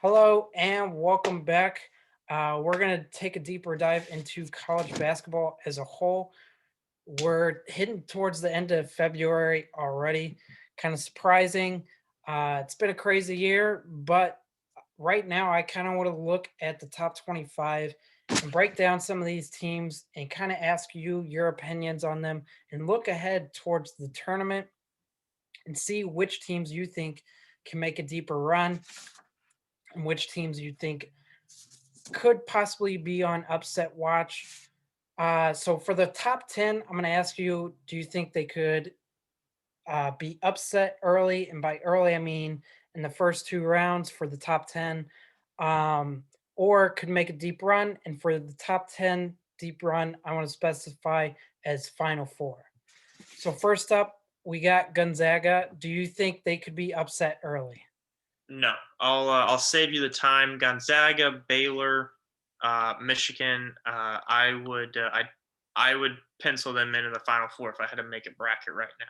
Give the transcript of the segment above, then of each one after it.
Hello and welcome back. We're going to take a deeper dive into college basketball as a whole. We're hitting towards the end of February already. Kind of surprising. It's been a crazy year, but right now I kind of want to look at the top 25 and break down some of these teams and kind of ask you your opinions on them and look ahead towards the tournament and see which teams you think can make a deeper run and which teams you think could possibly be on upset watch. So for the top 10, I'm going to ask you, do you think they could be upset early? And by early, I mean in the first two rounds for the top 10, or could make a deep run. And for the top 10 deep run, I want to specify as Final Four. So first up, we got Gonzaga. Do you think they could be upset early? No, I'll save you the time. Gonzaga, Baylor, Michigan. I would pencil them into the Final Four if I had to make a bracket right now.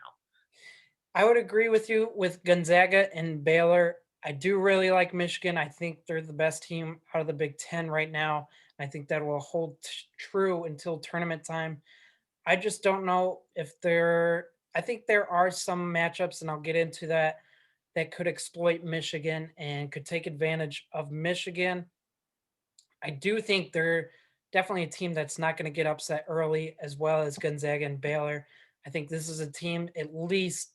I would agree with you with Gonzaga and Baylor. I do really like Michigan. I think they're the best team out of the Big Ten right now. I think that will hold true until tournament time. I just don't know if there. I think there are some matchups, and I'll get into that, that could exploit Michigan and could take advantage of Michigan. I do think they're definitely a team that's not going to get upset early, as well as Gonzaga and Baylor. I think this is a team at least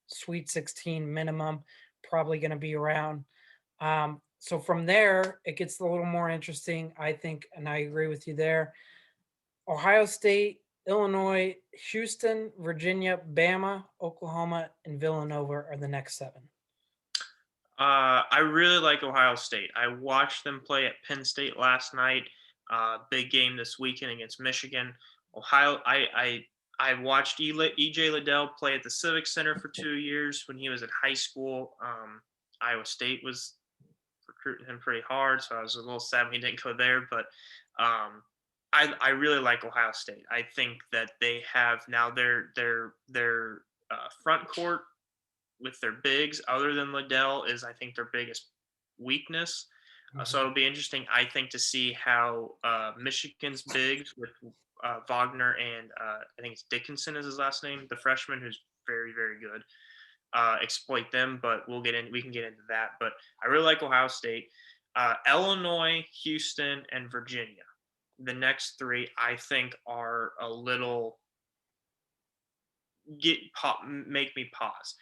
Sweet 16 minimum, probably going to be around. So from there, it gets a little more interesting, I think, and I agree with you there. Ohio State, Illinois, Houston, Virginia, Bama, Oklahoma, and Villanova are the next seven. I really like Ohio State. I watched them play at Penn State last night. Big game this weekend against Michigan. Ohio. I watched EJ Liddell play at the Civic Center for 2 years when he was in high school. Iowa State was recruiting him pretty hard, so I was a little sad when he didn't go there. But um, I really like Ohio State. I think that they have now their front court with their bigs, other than Liddell, is I think their biggest weakness. So Mhm. it'll be interesting, I think, to see how Michigan's bigs with Wagner and I think it's Dickinson is his last name, the freshman who's very very good, exploit them. But we can get into that. But I really like Ohio State, Illinois, Houston, and Virginia. The next three I think are a little make me pause.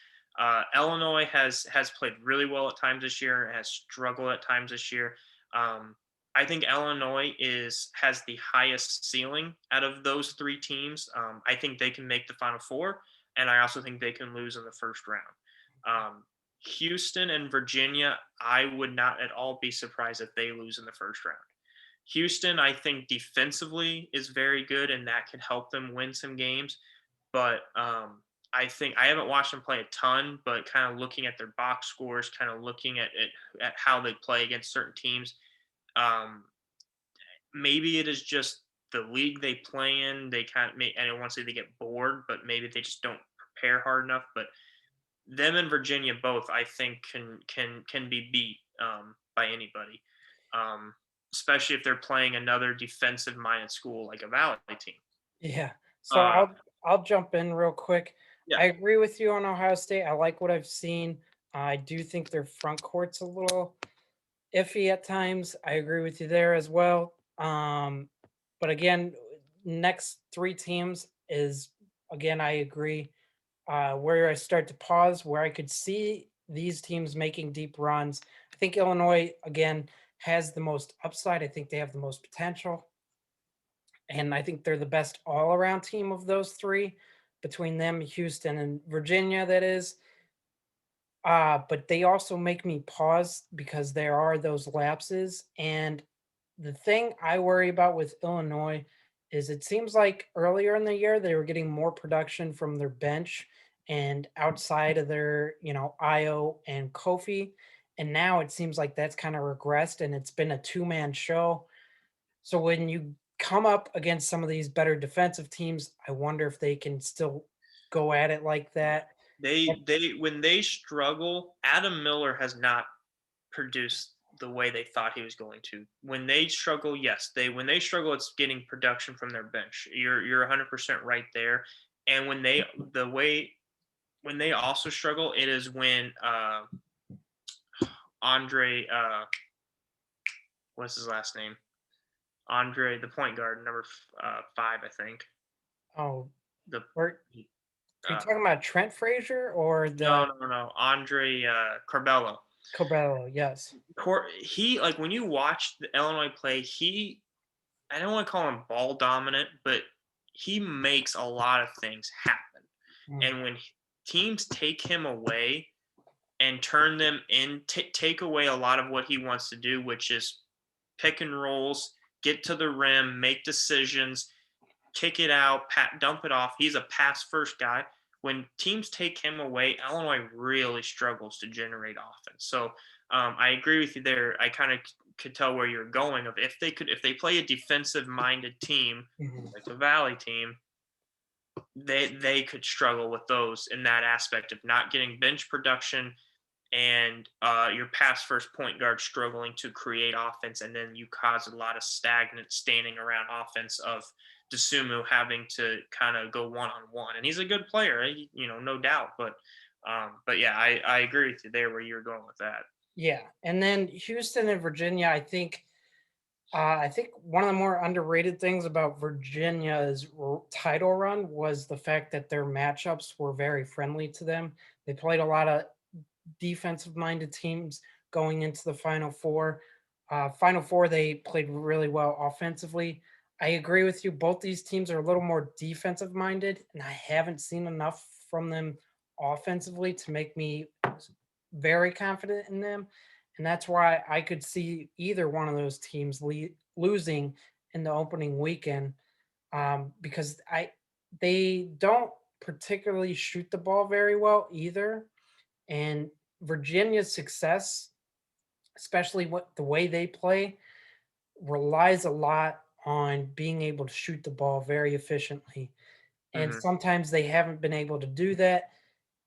Illinois has played really well at times this year and has struggled at times this year. I think Illinois is has the highest ceiling out of those three teams. I think they can make the Final Four, and I also think they can lose in the first round. Houston and Virginia, I would not at all be surprised if they lose in the first round. Houston, I think defensively is very good, and that could help them win some games. But I think I haven't watched them play a ton, but kind of looking at their box scores, kind of looking at it at how they play against certain teams, um, maybe it is just the league they play in. They kind of, I don't want to say they get bored, but maybe they just don't prepare hard enough. But them and Virginia both, I think, can be beat by anybody, um, especially if they're playing another defensive minded school like a Valley team. Yeah. So Uh, I'll jump in real quick. yeah, I agree with you on Ohio State. I like what I've seen. I do think their front court's a little iffy at times. I agree with you there as well. But again, next three teams is again, I agree. Where I start to pause, where I could see these teams making deep runs. I think Illinois again has the most upside. I think they have the most potential. And I think they're the best all around team of those three between them, Houston and Virginia, that is. But they also make me pause because there are those lapses. And the thing I worry about with Illinois is it seems like earlier in the year they were getting more production from their bench and outside of their, Io and Kofi. And now it seems like that's kind of regressed and it's been a two-man show. So when you come up against some of these better defensive teams, I wonder if they can still go at it like that. they when they struggle, Adam Miller has not. produce the way they thought he was going to. When they struggle, yes, when they struggle, it's getting production from their bench. You're 100% right there. And when they also struggle, it is when Andre what's his last name? Andre, the point guard, number 5, I think. Oh, The are you uh, talking about Trent Frazier or the no, Andre Corbello. Cabello? Yes. He, like, when you watch the Illinois play, I don't want to call him ball dominant, but he makes a lot of things happen. Mm, And when teams take him away and turn them in, take away a lot of what he wants to do, which is pick and rolls, get to the rim, make decisions, kick it out, dump it off. He's a pass first guy. When teams take him away, Illinois really struggles to generate offense. So I agree with you there. I kind of could tell where you're going. Of if they play a defensive minded team mhm. like the Valley team, they could struggle with those in that aspect of not getting bench production and your pass first point guard struggling to create offense, and then you cause a lot of stagnant standing around offense of Desumu having to kind of go one on one. And he's a good player, no doubt. But yeah, I agree with you there where you were going with that. Yeah, and then Houston and Virginia, I think one of the more underrated things about Virginia's title run was the fact that their matchups were very friendly to them. They played a lot of defensive minded teams going into the Final Four. Final Four, they played really well offensively. I agree with you. Both these teams are a little more defensive minded, and I haven't seen enough from them offensively to make me very confident in them. And that's why I could see either one of those teams losing in the opening weekend because they don't particularly shoot the ball very well either. And Virginia's success, especially what the way they play, relies a lot on being able to shoot the ball very efficiently. And Hmm. sometimes they haven't been able to do that.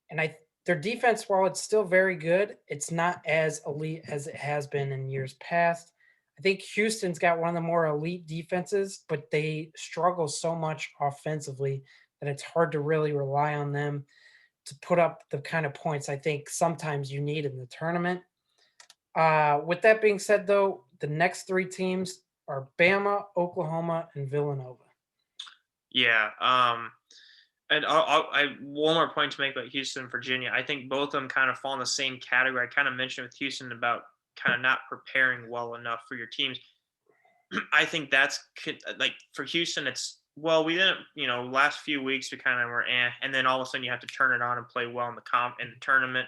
And their defense, while it's still very good, it's not as elite as it has been in years past. I think Houston's got one of the more elite defenses, but they struggle so much offensively that it's hard to really rely on them to put up the kind of points I think sometimes you need in the tournament. With that being said, though, the next three teams are Bama, Oklahoma, and Villanova. Yeah. And I one more point to make about Houston and Virginia. I think both of them kind of fall in the same category. I kind of mentioned with Houston about kind of not preparing well enough for your teams. I think like for Houston, it's well, we didn't, last few weeks we kind of were, and then all of a sudden you have to turn it on and play well in the tournament.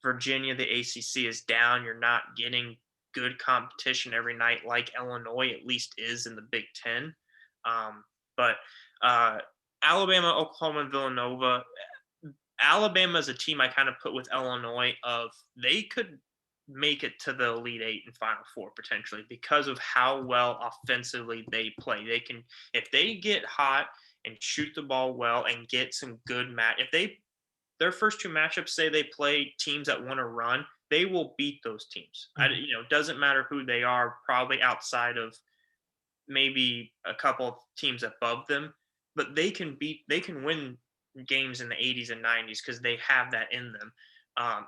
Virginia, the ACC is down. You're not getting good competition every night like Illinois at least is in the Big Ten. But uh, Alabama, Oklahoma, and Villanova. Alabama is a team I kind of put with Illinois of they could make it to the Elite Eight and Final Four potentially because of how well offensively they play. They can, if they get hot and shoot the ball well and get some good if their first two matchups say they play teams that want to run, they will beat those teams. Mhm. It doesn't matter who they are, probably outside of maybe a couple of teams above them, but they can win games in the 80s and 90s because they have that in them.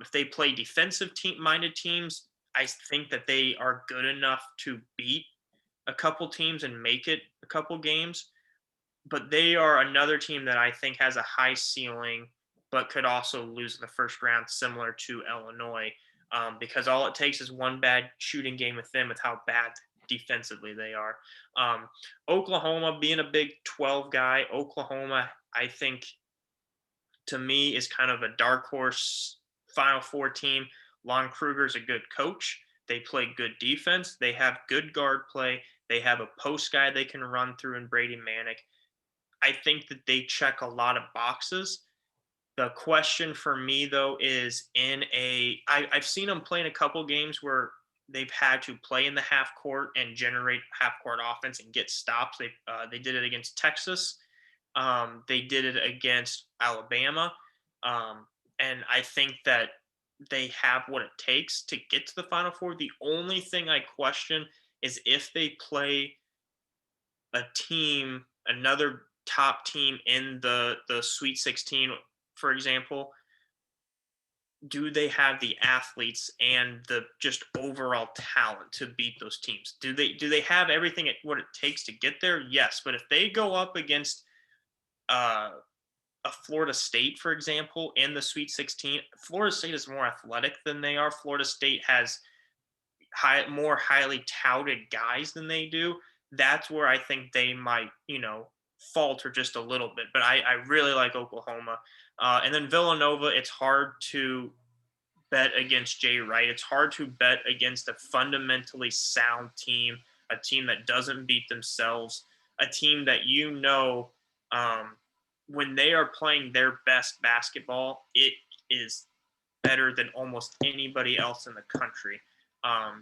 If they play defensive minded teams, I think that they are good enough to beat a couple teams and make it a couple games. But they are another team that I think has a high ceiling, but could also lose in the first round, similar to Illinois, because all it takes is one bad shooting game with them, with how bad defensively they are. Um, Oklahoma, being a Big 12 guy, Oklahoma, I think to me is kind of a dark horse Final Four team. Lon Kruger's a good coach. They play good defense. They have good guard play. They have a post guy they can run through in Brady Manick. I think that they check a lot of boxes. The question for me though is I've seen them play in a couple games where they've had to play in the half court and generate half court offense and get stops. They did it against Texas. They did it against Alabama, um, and I think that they have what it takes to get to the Final Four. The only thing I question is if they play a team, another top team in the Sweet 16, for example, do they have the athletes and the just overall talent to beat those teams? Do they have everything what it takes to get there? Yes, but if they go up against uh, a Florida State, for example, in the Sweet 16, Florida State is more athletic than they are. Florida State has more highly touted guys than they do. That's where I think they might, falter just a little bit. But I really like Oklahoma. And then Villanova, it's hard to bet against Jay Wright. It's hard to bet against a fundamentally sound team, a team that doesn't beat themselves, a team that um, when they are playing their best basketball, it is better than almost anybody else in the country.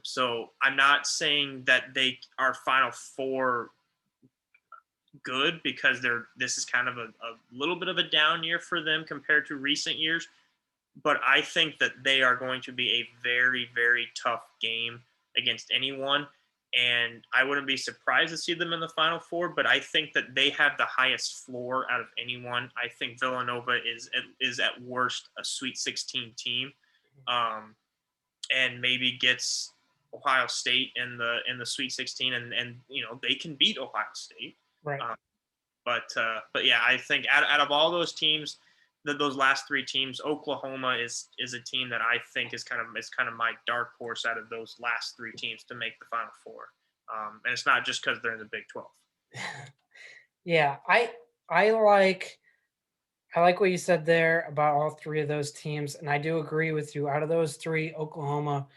So I'm not saying that they are Final Four good because this is kind of a little bit of a down year for them compared to recent years. But I think that they are going to be a very, very tough game against anyone. And I wouldn't be surprised to see them in the Final Four, but I think that they have the highest floor out of anyone. I think Villanova is at worst a Sweet 16 team, and maybe gets Ohio State in the Sweet 16, and they can beat Ohio State. Right. But yeah, I think out of all those teams, those last three teams, Oklahoma is a team that I think is kind of my dark horse out of those last three teams to make the Final Four. And it's not just because they're in the Big 12. Yeah, I like I like what you said there about all three of those teams, and I do agree with you. Out of those three, Oklahoma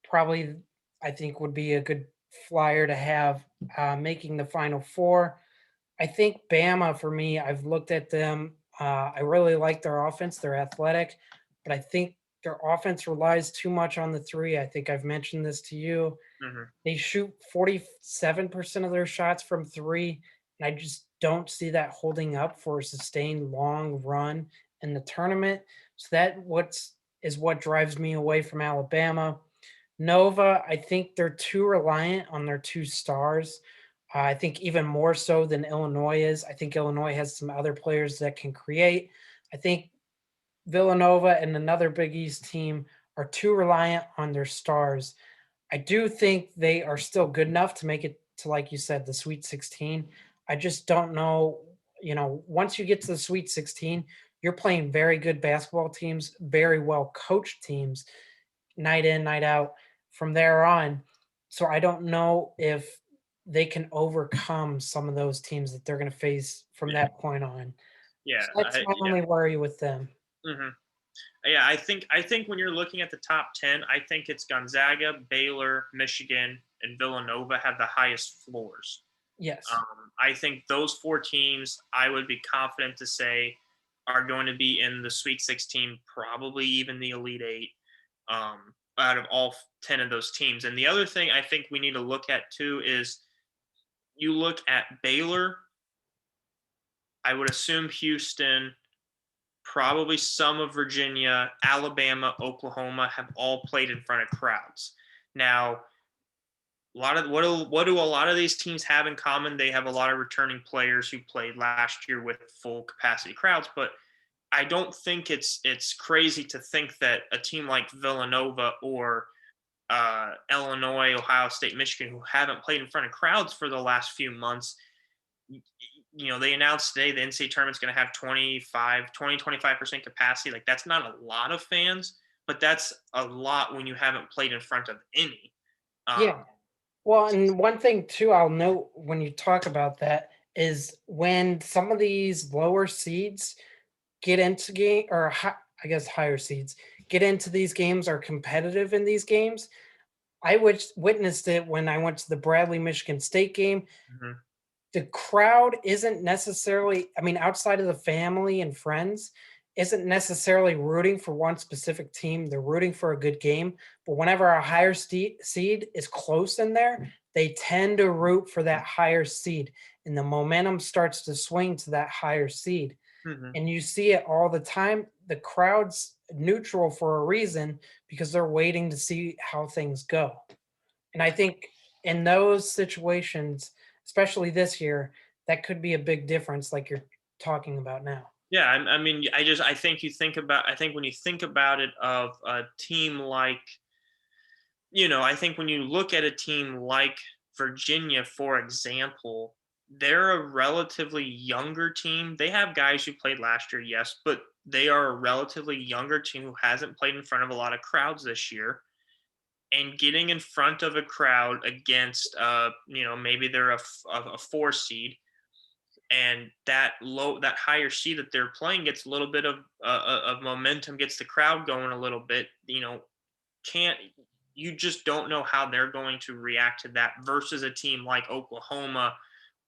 probably I think would be a good flyer to have making the Final Four. I think Bama for me, I've looked at them. I really like their offense. They're athletic, but I think their offense relies too much on the three. I think I've mentioned this to you. Mm-hmm. They shoot 47% of their shots from three, and I just don't see that holding up for a sustained long run in the tournament. So what drives me away from Alabama. Nova, I think they're too reliant on their two stars. I think even more so than Illinois is. I think Illinois has some other players that can create. I think Villanova and another Big East team are too reliant on their stars. I do think they are still good enough to make it to, like you said, the Sweet 16. I just don't know, once you get to the Sweet 16, you're playing very good basketball teams, very well coached teams, night in, night out from there on. So I don't know if they can overcome some of those teams that they're going to face from Yeah, that point on. yeah, So that's my yeah. only worry with them. Mm-hmm. Yeah, I think when you're looking at the top 10, I think it's Gonzaga, Baylor, Michigan, and Villanova have the highest floors. Yes. I think those four teams, I would be confident to say, are going to be in the Sweet 16, probably even the Elite Eight, out of all 10 of those teams. And the other thing I think we need to look at too is you look at Baylor, I would assume Houston, probably some of Virginia, Alabama, Oklahoma have all played in front of crowds. Now, a lot of what do a lot of these teams have in common? They have a lot of returning players who played last year with full capacity crowds, but I don't think it's crazy to think that a team like Villanova or Illinois, Ohio State, Michigan, who haven't played in front of crowds for the last few months, they announced today the NCAA tournament's going to have 25% capacity. Like, that's not a lot of fans, but that's a lot when you haven't played in front of any. Yeah. Well, and one thing too, I'll note when you talk about that is when some of these lower seeds get into game or I guess higher seeds get into these games, are competitive in these games. I witnessed it when I went to the Bradley Michigan State game. Mhm. The crowd isn't necessarily, I mean, outside of the family and friends, isn't necessarily rooting for one specific team. They're rooting for a good game. But whenever a higher seed is close in there, they tend to root for that higher seed. And the momentum starts to swing to that higher seed. Mhm. And you see it all the time. The crowds neutral for a reason because they're waiting to see how things go. And I think in those situations, especially this year, that could be a big difference, like you're talking about now. Yeah, I mean, I think I think when you think about it, of a team like, I think when you look at a team like Virginia, for example, they're a relatively younger team. They have guys who played last year, yes, but they are a relatively younger team who hasn't played in front of a lot of crowds this year. And getting in front of a crowd against, maybe they're a 4 seed, and that higher seed that they're playing gets a little bit of momentum, gets the crowd going a little bit. Can't You just don't know how they're going to react to that versus a team like Oklahoma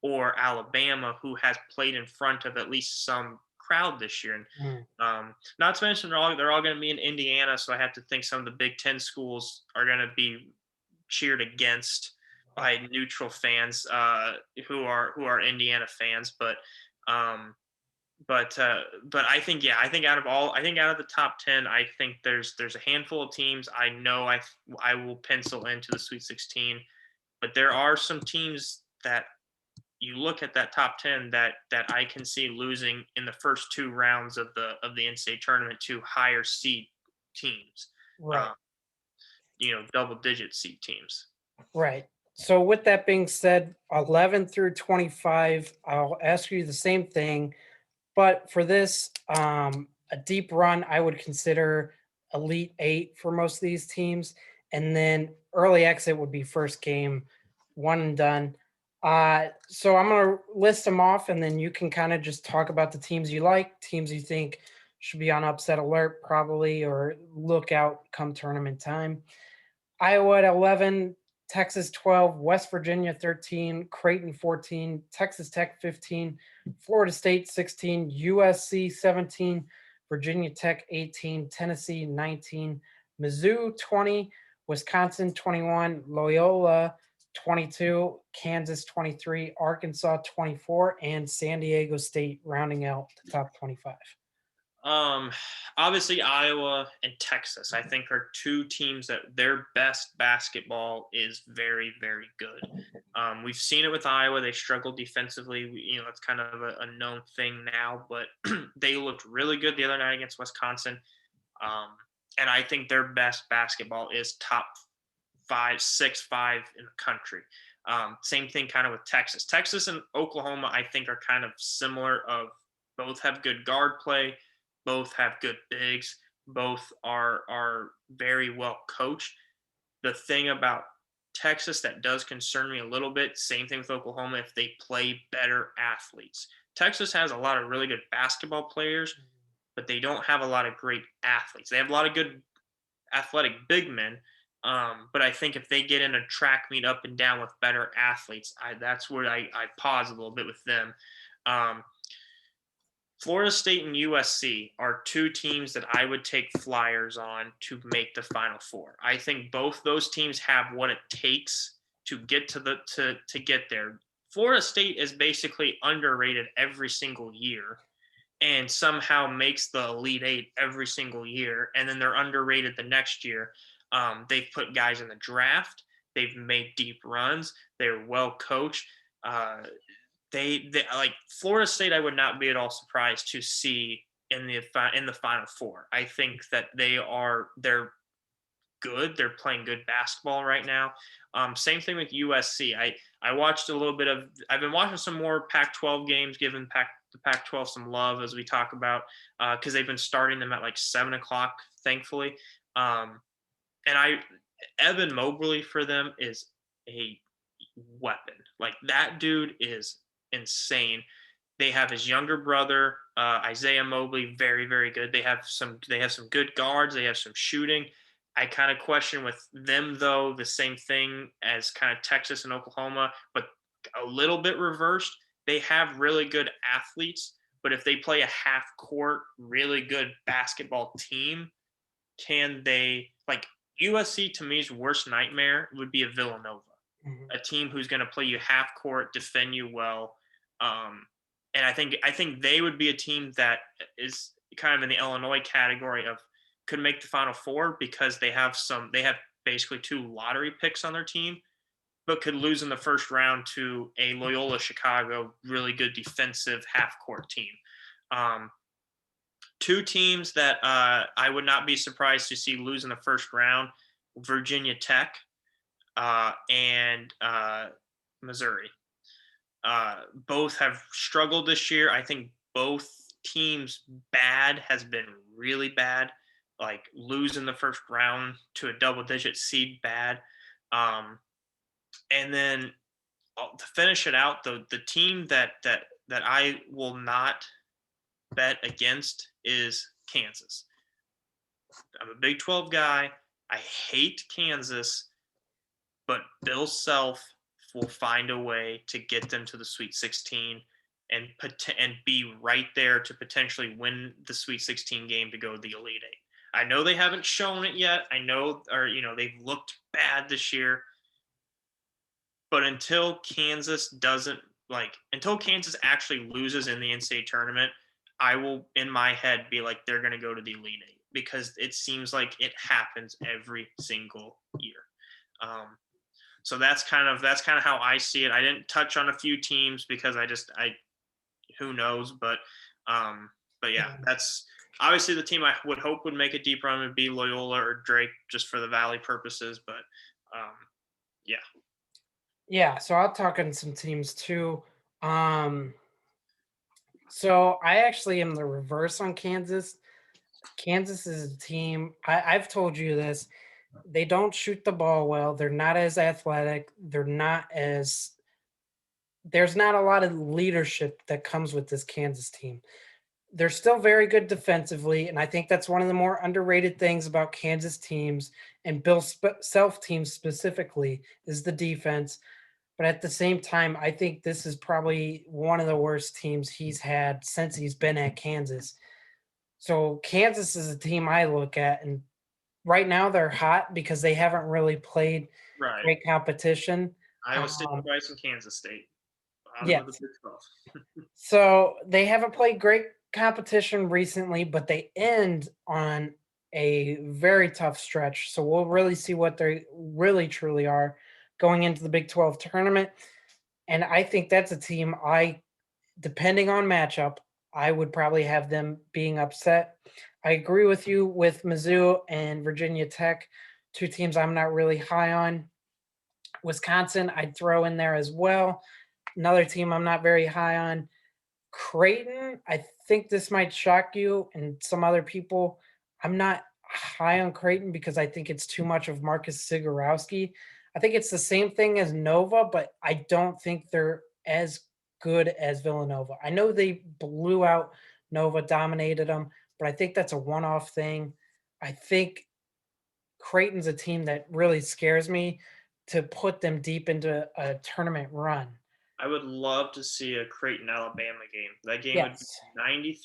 or Alabama, who has played in front of at least some crowd this year. And Mm, not to mention they're all going to be in Indiana, so I have to think some of the Big Ten schools are going to be cheered against by neutral fans, who are Indiana fans. Um, but I think out of the top 10, I think there's a handful of teams I know I will pencil into the Sweet 16, but there are some teams that you look at that top 10 that I can see losing in the first 2 rounds of the NCAA tournament to higher seed teams, right. um, double digit seed teams. Right. So with that being said, 11 through 25, I'll ask you the same thing, but for this, a deep run, I would consider Elite Eight for most of these teams, and then early exit would be first game, one and done. So I'm gonna list them off, and then you can kind of just talk about the teams you like, teams you think should be on upset alert, probably, or look out come tournament time. Iowa at 11, Texas 12, West Virginia 13, Creighton 14, Texas Tech 15, Florida State 16, USC 17, Virginia Tech 18, Tennessee 19, Mizzou 20, Wisconsin 21, Loyola 22, Kansas 23, Arkansas 24, and San Diego State rounding out the top 25. Um, Obviously Iowa and Texas, I think, are two teams that their best basketball is very, very good. We've seen it with Iowa; they struggled defensively. It's kind of a known thing now, but they looked really good the other night against Wisconsin. Um, and I think their best basketball is top 5, 6, 5 in the country. Same thing kind of with Texas. Texas and Oklahoma, I think, are kind of similar. Of both have good guard play, both have good bigs, both are very well coached. The thing about Texas that does concern me a little bit, same thing with Oklahoma, if they play better athletes. Texas has a lot of really good basketball players, but they don't have a lot of great athletes. They have a lot of good athletic big men. But I think if they get in a track meet up and down with better athletes, that's where I pause a little bit with them. Um, Florida State and USC are two teams that I would take flyers on to make the Final Four. I think both those teams have what it takes to get to get there. Florida State is basically underrated every single year and somehow makes the Elite Eight every single year, and then they're underrated the next year. They've put guys in the draft. They've made deep runs. They're well coached. Uh, they like Florida State. I would not be at all surprised to see in the Final Four. I think that they're good. They're playing good basketball right now. Same thing with USC. I watched a little bit of. I've been watching some more Pac-12 games, giving the Pac-12 some love as we talk about, because they've been starting them at like 7 o'clock, thankfully. Um, and Evan Mobley for them is a weapon. Like that dude is insane. They have his younger brother, Isaiah Mobley, very, very good. They have some good guards. They have some shooting. I kind of question with them though the same thing as kind of Texas and Oklahoma, but a little bit reversed. They have really good athletes, but if they play a half court, really good basketball team, can they like USC to me's worst nightmare would be a Villanova, Mhm. a team who's going to play you half court, defend you well. And I think they would be a team that is kind of in the Illinois category of could make the Final Four because they have basically two lottery picks on their team, but could lose in the first round to a Loyola Chicago really good defensive half court team. Um, Two teams that I would not be surprised to see lose in the first round: Virginia Tech and Missouri. Both have struggled this year. I think both teams' bad has been really bad. Like losing the first round to a double-digit seed, bad. Um, and then to finish it out, the team that I will not bet against is Kansas. I'm a Big 12 guy. I hate Kansas, but Bill Self will find a way to get them to the Sweet 16 and be right there to potentially win the Sweet 16 game to go to the Elite Eight. I know they haven't shown it yet. I know, or they've looked bad this year, but until Kansas actually loses in the NCAA tournament, I will in my head be like they're going to go to the Elite Eight because it seems like it happens every single year. So that's kind of how I see it. I didn't touch on a few teams because I who knows, but yeah, that's obviously the team I would hope would make a deep run would be Loyola or Drake just for the Valley purposes, but yeah. Yeah, so I'll talk on some teams too. So I actually am the reverse on Kansas. Kansas is a team, I've told you this, they don't shoot the ball well. They're not as athletic. There's not a lot of leadership that comes with this Kansas team. They're still very good defensively, and I think that's one of the more underrated things about Kansas teams and Bill Self teams specifically is the defense. But at the same time, I think this is probably one of the worst teams he's had since he's been at Kansas. So Kansas is a team I look at, and right now they're hot because they haven't really played Right. great competition. Iowa State twice and Kansas State. Bottom of the Yes. Big 12. So they haven't played great competition recently, but they end on a very tough stretch. So we'll really see what they really truly are going into the Big 12 tournament. And I think that's a team depending on matchup, I would probably have them being upset. I agree with you with Mizzou and Virginia Tech, two teams I'm not really high on. Wisconsin, I'd throw in there as well. Another team I'm not very high on. Creighton, I think this might shock you and some other people. I'm not high on Creighton because I think it's too much of Marcus Zagorowski. I think it's the same thing as Nova, but I don't think they're as good as Villanova. I know they blew out Nova, dominated them, but I think that's a one-off thing. I think Creighton's a team that really scares me to put them deep into a tournament run. I would love to see a Creighton Alabama game. That game would be Yes.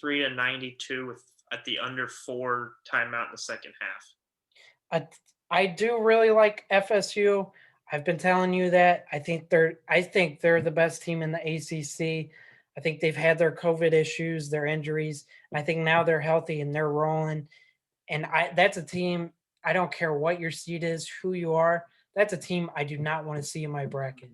93-92 with at the under 4 timeout in the second half. I do really like FSU. I've been telling you that. I think they're the best team in the ACC. I think they've had their COVID issues, their injuries, and I think now they're healthy and they're rolling. And that's a team, I don't care what your seed is, who you are. That's a team I do not want to see in my bracket.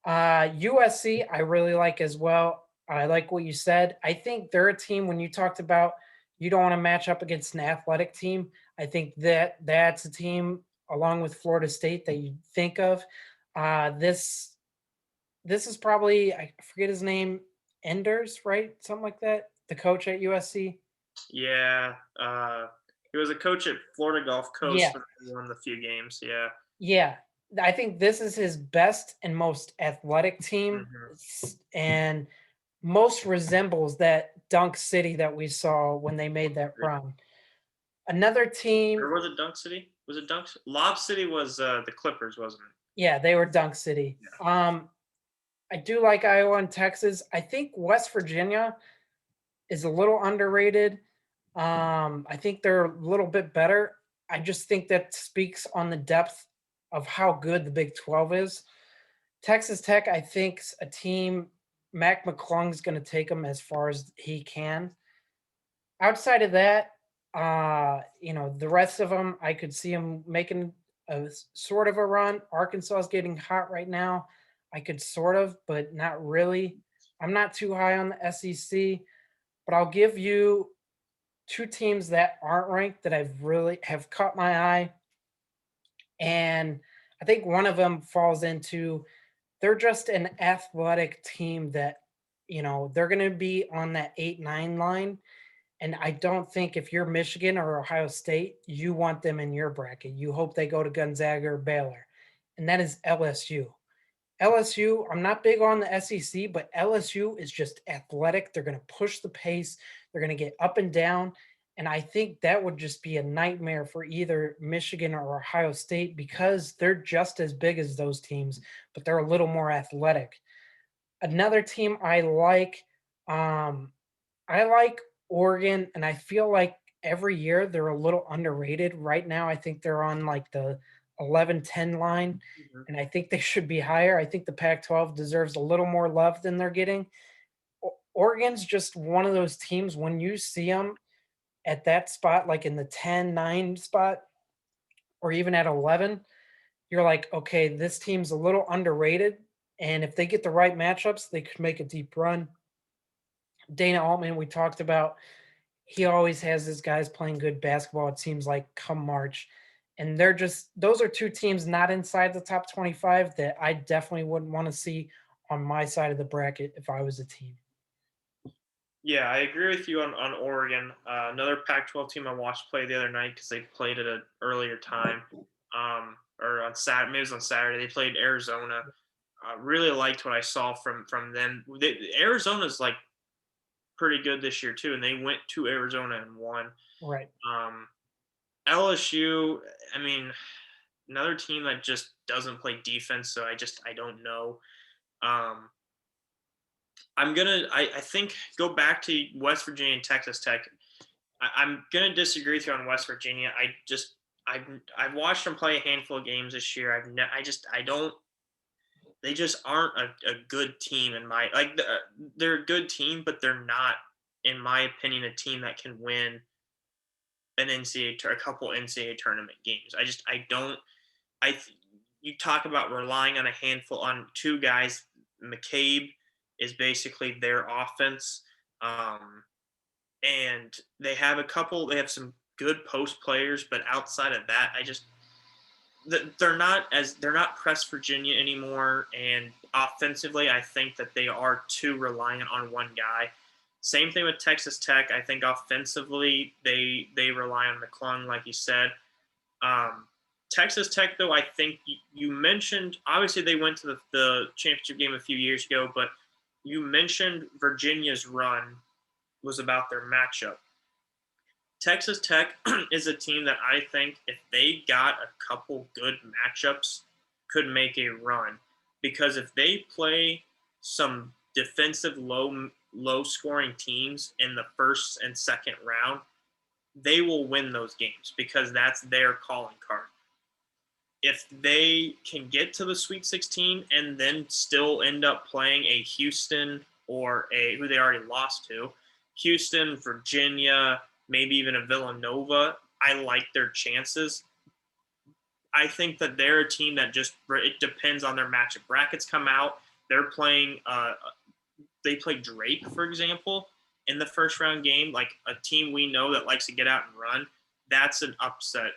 USC, I really like as well. I like what you said. I think they're a team when you talked about you don't want to match up against an athletic team. I think that's a team along with Florida State that you think of. This is probably I forget his name, Enders, right? Something like that. The coach at USC. Yeah, he was a coach at Florida Gulf Coast Yeah, when they won the few games. Yeah. yeah. I think this is his best and most athletic team, Hmm. and most resembles that Dunk City that we saw when they made that run. Another team, Or was it Dunk City? Was it Dunk? Lob City was the Clippers, wasn't it? yeah, they were Dunk City. Yeah. I do like Iowa and Texas. I think West Virginia is a little underrated. I think they're a little bit better. I just think that speaks on the depth of how good the Big 12 is. Texas Tech, I think's a team. Mac McClung's going to take them as far as he can. Outside of that, The rest of them, I could see them making sort of a run. Arkansas is getting hot right now. I could sort of, but not really. I'm not too high on the SEC, but I'll give you two teams that aren't ranked that I've really have caught my eye. And I think one of them falls into they're just an athletic team that, they're going to be on that 8-9 line. And I don't think if you're Michigan or Ohio State, you want them in your bracket. You hope they go to Gonzaga or Baylor. And that is LSU. LSU, I'm not big on the SEC, but LSU is just athletic. They're going to push the pace, they're going to get up and down. And I think that would just be a nightmare for either Michigan or Ohio State because they're just as big as those teams, but they're a little more athletic. Another team um, I like Oregon, and I feel like every year they're a little underrated. Right now, I think they're on like the 11-10 line, Mhm. and I think they should be higher. I think the Pac-12 deserves a little more love than they're getting. Oregon's just one of those teams when you see them at that spot, like in the 10-9 spot, or even at 11, you're like, okay, this team's a little underrated. And if they get the right matchups, they could make a deep run. Dana Altman, we talked about, he always has his guys playing good basketball, it seems like come March. And those are two teams not inside the top 25 that I definitely wouldn't want to see on my side of the bracket if I was a team. Yeah, I agree with you on Oregon. Another Pac-12 team I watched play the other night because they played at an earlier time, or on Saturday. Maybe it was on Saturday. They played Arizona. Really liked what I saw from them. Arizona's like pretty good this year too, and they went to Arizona and won. Right. Um, LSU, I mean, another team that just doesn't play defense, so I don't know. Um, I think go back to West Virginia and Texas Tech. I'm gonna disagree with you on West Virginia. I've watched them play a handful of games this year. I don't. They just aren't a good team in my like. They're a good team, but they're not, in my opinion, a team that can win an a couple NCAA tournament games. I don't. I You talk about relying on a handful on two guys. McCabe is basically their offense. Um, and they have they have some good post players, but outside of that, they're not pressed Virginia anymore. And offensively, I think that they are too reliant on one guy. Same thing with Texas Tech. I think offensively they rely on McClung, like you said. um, Texas Tech, though, I think you mentioned, obviously they went to the championship game a few years ago, but you mentioned Virginia's run was about their matchup. Texas Tech is a team that I think if they got a couple good matchups could make a run, because if they play some defensive low scoring teams in the first and second round, they will win those games because that's their calling card. If they can get to the Sweet 16 and then still end up playing a Houston or a who they already lost to, Houston, Virginia, maybe even a Villanova, I like their chances. I think that they're a team that just it depends on their matchup. Brackets come out, they're playing. They play Drake, for example, in the first round game, like a team we know that likes to get out and run. That's an upset